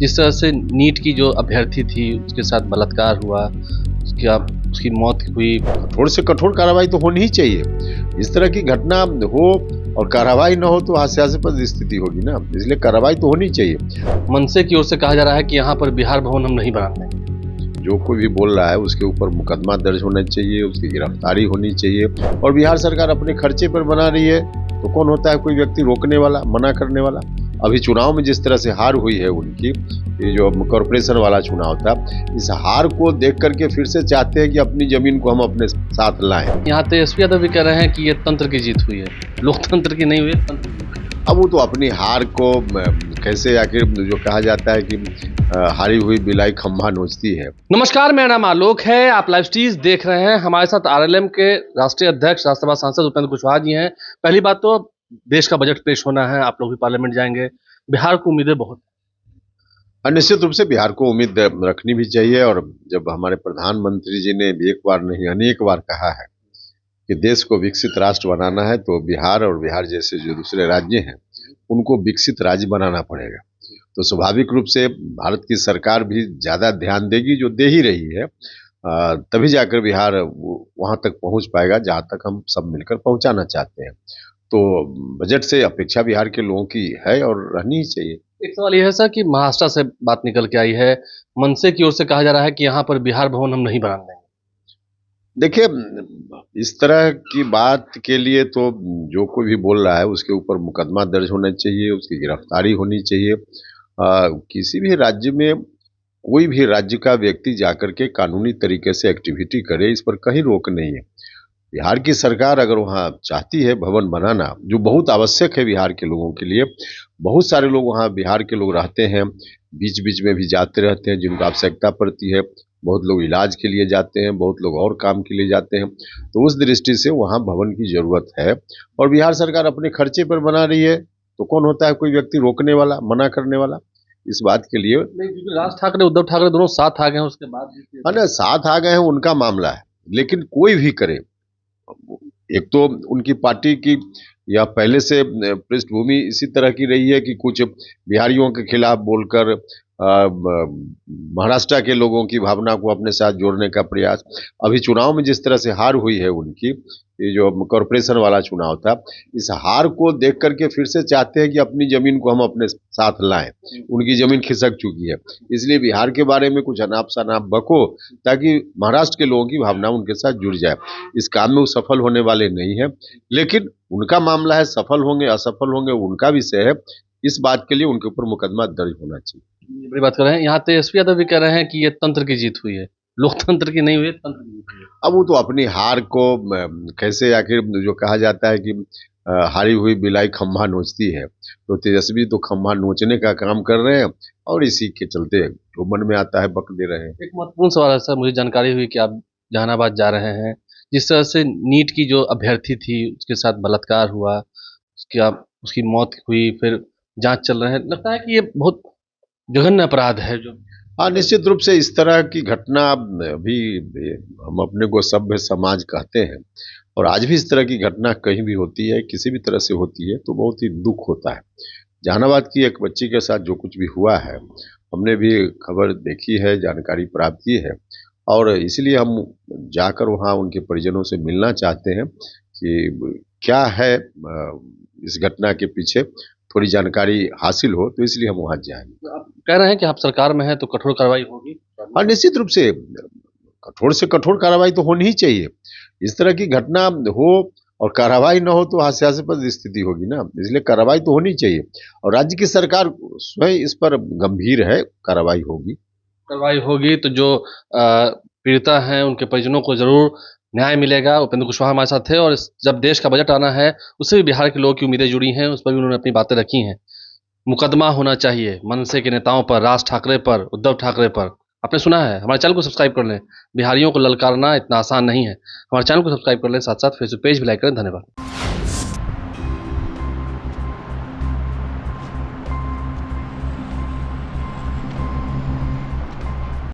जिस तरह से नीट की जो अभ्यर्थी थी उसके साथ बलात्कार हुआ, उसकी मौत हुई। कठोर से कठोर कार्रवाई तो होनी ही चाहिए। इस तरह की घटना हो और कार्रवाई ना हो तो हास्यास्पद स्थिति होगी ना, इसलिए कार्रवाई तो होनी चाहिए। मनसे की ओर से कहा जा रहा है कि यहाँ पर बिहार भवन हम नहीं बनाने देंगे। जो कोई भी बोल रहा है उसके ऊपर मुकदमा दर्ज होना चाहिए, उसकी गिरफ्तारी होनी चाहिए। और बिहार सरकार अपने खर्चे पर बना रही है तो कौन होता है कोई व्यक्ति रोकने वाला, मना करने वाला। अभी चुनाव में जिस तरह से हार हुई है उनकी, ये जो कॉर्पोरेशन वाला चुनाव था, इस हार को देख करके फिर से चाहते हैं कि अपनी जमीन को हम अपने साथ लाएं। यहाँ तेजस्वी यादव भी कह रहे हैं कि ये तंत्र की जीत हुई है, लोकतंत्र की नहीं हुई, तंत्र की। अब वो तो अपनी हार को कैसे आखिर जो कहा जाता है कि हारी हुई बिलाई खम्भा नोचती है। नमस्कार, मेरा नाम आलोक है, आप लाइव स्टीज देख रहे हैं। हमारे साथ आरएलएम के राष्ट्रीय अध्यक्ष, राज्यसभा सांसद उपेंद्र कुशवाहा जी हैं। पहली बात तो देश का बजट पेश होना है, आप लोग भी पार्लियामेंट जाएंगे, बिहार को उम्मीदें बहुत। निश्चित रूप से बिहार को उम्मीद रखनी भी चाहिए। और जब हमारे प्रधानमंत्री जी ने एक बार नहीं अनेक बार कहा है कि देश को विकसित राष्ट्र बनाना है, तो बिहार और बिहार जैसे जो दूसरे राज्य हैं उनको विकसित राज्य बनाना पड़ेगा। तो स्वाभाविक रूप से भारत की सरकार भी ज़्यादा ध्यान देगी, जो दे ही रही है, तभी जाकर बिहार वहाँ तक पहुँच पाएगा जहाँ तक हम सब मिलकर पहुँचाना चाहते हैं। तो बजट से अपेक्षा बिहार के लोगों की है और रहनी ही चाहिए। एक सवाल यह है सर कि महाराष्ट्र से बात निकल के आई है, मनसे की ओर से कहा जा रहा है कि यहाँ पर बिहार भवन हम नहीं बनाने देंगे। देखिए, इस तरह की बात के लिए तो जो कोई भी बोल रहा है उसके ऊपर मुकदमा दर्ज होना चाहिए, उसकी गिरफ्तारी होनी चाहिए। किसी भी राज्य में कोई भी राज्य का व्यक्ति जाकर के कानूनी तरीके से एक्टिविटी करे, इस पर कहीं रोक नहीं है। बिहार की सरकार अगर वहाँ चाहती है भवन बनाना, जो बहुत आवश्यक है बिहार के लोगों के लिए, बहुत सारे लोग वहाँ बिहार के लोग रहते हैं, बीच बीच में भी जाते रहते हैं जिनको आवश्यकता पड़ती है। बहुत लोग इलाज के लिए जाते हैं, बहुत लोग और काम के लिए जाते हैं। तो उस दृष्टि से वहाँ भवन की जरूरत है और बिहार सरकार अपने खर्चे पर बना रही है तो कौन होता है कोई व्यक्ति रोकने वाला, मना करने वाला इस बात के लिए। राज ठाकरे, उद्धव ठाकरे दोनों साथ आ गए हैं, उसके बाद है ना, साथ आ गए हैं उनका मामला है, लेकिन कोई भी करे, एक तो उनकी पार्टी की या पहले से पृष्ठभूमि इसी तरह की रही है कि कुछ बिहारियों के खिलाफ बोलकर महाराष्ट्र के लोगों की भावना को अपने साथ जोड़ने का प्रयास। अभी चुनाव में जिस तरह से हार हुई है उनकी, ये जो कॉर्पोरेशन वाला चुनाव था, इस हार को देख करके फिर से चाहते हैं कि अपनी जमीन को हम अपने साथ लाएं। उनकी जमीन खिसक चुकी है, इसलिए बिहार के बारे में कुछ अनाप शनाप बको ताकि महाराष्ट्र के लोगों की भावना उनके साथ जुड़ जाए। इस काम में वो सफल होने वाले नहीं है, लेकिन उनका मामला है, सफल होंगे असफल होंगे उनका विषय है। इस बात के लिए उनके ऊपर मुकदमा दर्ज होना चाहिए। बड़ी बात कर रहे हैं। यहाँ तेजस्वी यादव भी कह रहे हैं कि ये तंत्र की जीत हुई है, लोकतंत्र की नहीं हुई, तंत्र की जीत हुई है। अब वो तो अपनी हार को कैसे आखिर जो कहा जाता है कि हारी हुई बिलाई खम्भा नोचती है, तो तेजस्वी तो खम्भा नोचने का काम कर रहे हैं और इसी के चलते जो मन में आता है बक दे रहे हैं। एक महत्वपूर्ण सवाल है सर, मुझे जानकारी हुई कि आप जहानाबाद जा रहे हैं। जिस तरह से नीट की जो अभ्यर्थी थी उसके साथ बलात्कार हुआ, उसकी मौत हुई, फिर जांच चल रहे हैं, लगता है कि ये बहुत जघन्य अपराध है जो। हाँ, निश्चित रूप से इस तरह की घटना अभी हम अपने को सभ्य समाज कहते हैं और आज भी इस तरह की घटना कहीं भी होती है, किसी भी तरह से होती है तो बहुत ही दुख होता है। जहानाबाद की एक बच्ची के साथ जो कुछ भी हुआ है, हमने भी खबर देखी है, जानकारी प्राप्त की है और इसलिए हम जाकर वहाँ उनके परिजनों से मिलना चाहते हैं कि क्या है इस घटना के पीछे, थोड़ी जानकारी हासिल हो, तो इसलिए हम वहाँ जाएंगे। आप कह रहे हैं कि आप सरकार में हैं तो कठोर कार्रवाई होगी। हाँ, निश्चित रूप से कठोर से कठोर कार्रवाई तो होनी ही चाहिए। इस तरह की घटना हो और कार्रवाई न हो तो हास्यास्पद स्थिति होगी ना, इसलिए कार्रवाई तो होनी चाहिए और राज्य की सरकार स्वयं इस पर गंभीर है, कार्रवाई होगी तो जो पीड़िता हैं उनके परिजनों को जरूर न्याय मिलेगा। उपेंद्र कुशवाहा हमारे साथ थे और जब देश का बजट आना है उससे भी बिहार के लोगों की उम्मीदें जुड़ी हैं, उस पर भी उन्होंने अपनी बातें रखी हैं। मुकदमा होना चाहिए मनसे के नेताओं पर, राज ठाकरे पर, उद्धव ठाकरे पर। आपने सुना है, हमारे चैनल को सब्सक्राइब कर लें। बिहारियों को ललकारना इतना आसान नहीं है। हमारे चैनल को सब्सक्राइब कर लें, साथ साथ फेसबुक पेज भी लाइक करें। धन्यवाद।